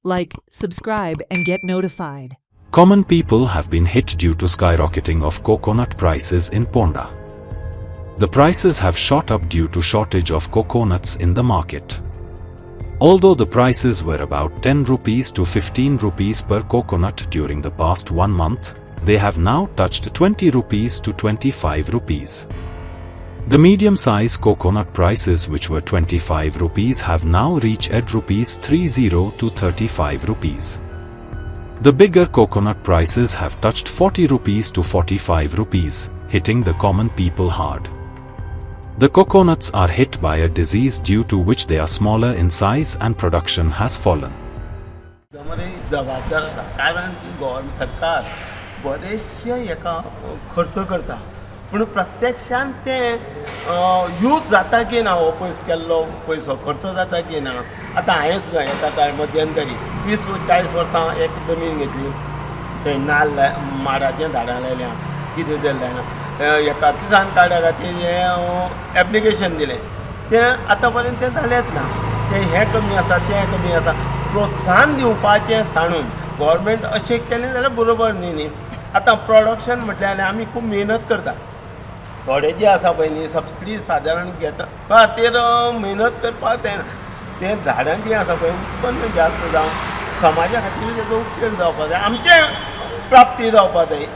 Like, subscribe and get notified. Common people have been hit due to skyrocketing of coconut prices in Ponda. The prices have shot up due to shortage of coconuts in the market. Although the prices were about 10 rupees to 15 rupees per coconut during the past 1 month, they have now touched 20 rupees to 25 rupees. The medium-sized coconut prices, which were 25 rupees, have now reached at rupees 30 to 35 rupees. The bigger coconut prices have touched 40 rupees to 45 rupees, hitting the common people hard. The coconuts are hit by a disease due to which they are smaller in size and production has fallen. जबाबदार आसा कारण की government सरकार बरेचशे हेका खर्च करता पूण प्रत्यक्षान ते यूज जाता की ना हो पयस केल्लो पयसो खर्च जाता की ना. आतां हांवें सुद्दां येता कांय मध्यंतरी 20-40 वर्सां एक जमीन घेतली, थंय नाल्ल माडाचें झाडां लायल्या, कितें जालें हेका किसान कार्डा खातीर हें एप्लिकेशन दिलें, तें आतां पर्यंत तें जालेंच ना. तें हें कमी आसा तें कमी आसा. प्रोत्साहन दिवपाचें सांडून गव्हर्नमेंट अशें केलें जाल्यार बरोबर न्ही. आतां प्रोडक्शन म्हटल्यार आमी खूब मेहनत करता. थोडे जे आसा पळय न्ही सबसिडी सादारण घेता खातीर मेहनत करपाक जायना. तें झाडां जीं आसा पळय उत्पन्न जास्त जावं समाजा खातीर तेजो उपयोग जावपाक जाय, आमचें प्राप्ती जावपाक जाय.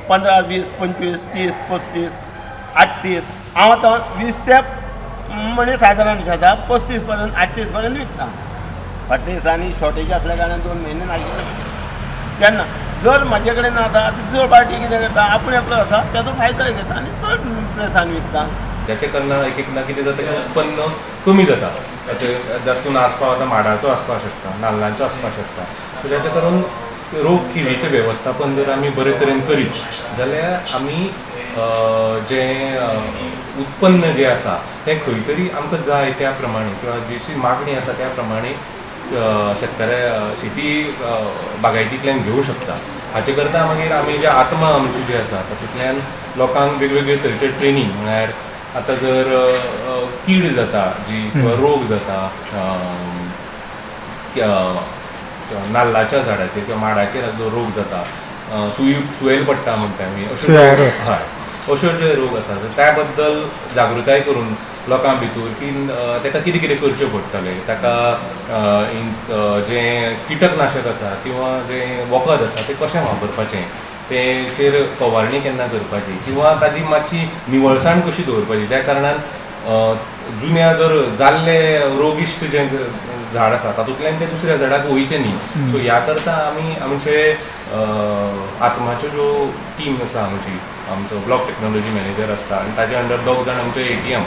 15, 20, 25, 30, 35, 38 हांव आतां 20 ते म्हणजे सादारण शेता 35 पर्यंत 38 पर्यंत विकता. फाटल्या दिसांनी शॉर्टेज आसल्या कारणान 2 म्हयने नाशिल्ले तेन्ना जर म्हाजे कडेन आसा चड पार्टी कितें करता आपूण एकलो आसा तेजो फायदो घेता आनी चड प्रेसान विकता. त्याचे कारणान एकदां कितें जाता की उत्पन्न कमी जाता. जातून आसपाव आतां माडाचो आसपाक शकता, नाल्लांचो आसपाक शकता. सो जाचे करून रोग किडीचें वेवस्थापन जर आमी बरे तरेन करीत जाल्यार आमी जें उत्पन्न जें आसा तें खंय तरी आमकां जाय त्या प्रमाणे किंवा जशी मागणी आसा त्या प्रमाणे शेतकाऱ्या शेती बागायतींतल्यान घेवंक शकता. हाचे करता मागीर आमी जे आत्मा आमची जी आसा तातूंतल्यान लोकांक वेगवेगळे तरेचे ट्रेनींग म्हळ्यार आतां जर कीड जाता जी किंवा रोग जाता नाल्लाच्या झाडाचेर किंवा माडाचेर जो रोग जाता, सुयेल पडटा म्हणटा आमी, अश्यो जे रोग आसा त्या बद्दल जागृताय करून लोकां भितर की ताका कितें कितें करचें पडटलें, ताका जें किटकनाशक आसा किंवा जें वखद आसा तें कशें वापरपाचें, तेचेर फवारणी केन्ना करपाची किंवा ताची मातशी निवळसाण कशी दवरपाची. त्या कारणान जुन्या जर जाल्ले रोगिश्ट जें झाड आसा तातूंतल्यान तें दुसऱ्या झाडाक वयचें न्ही. सो ह्या करता आमी आमचे आत्माच्यो ज्यो टीम आसा आमची, आमचो ब्लॉक टेक्नॉलॉजी मॅनेजर आसता आनी ताजे अंडर 2 जाण आमचे ATM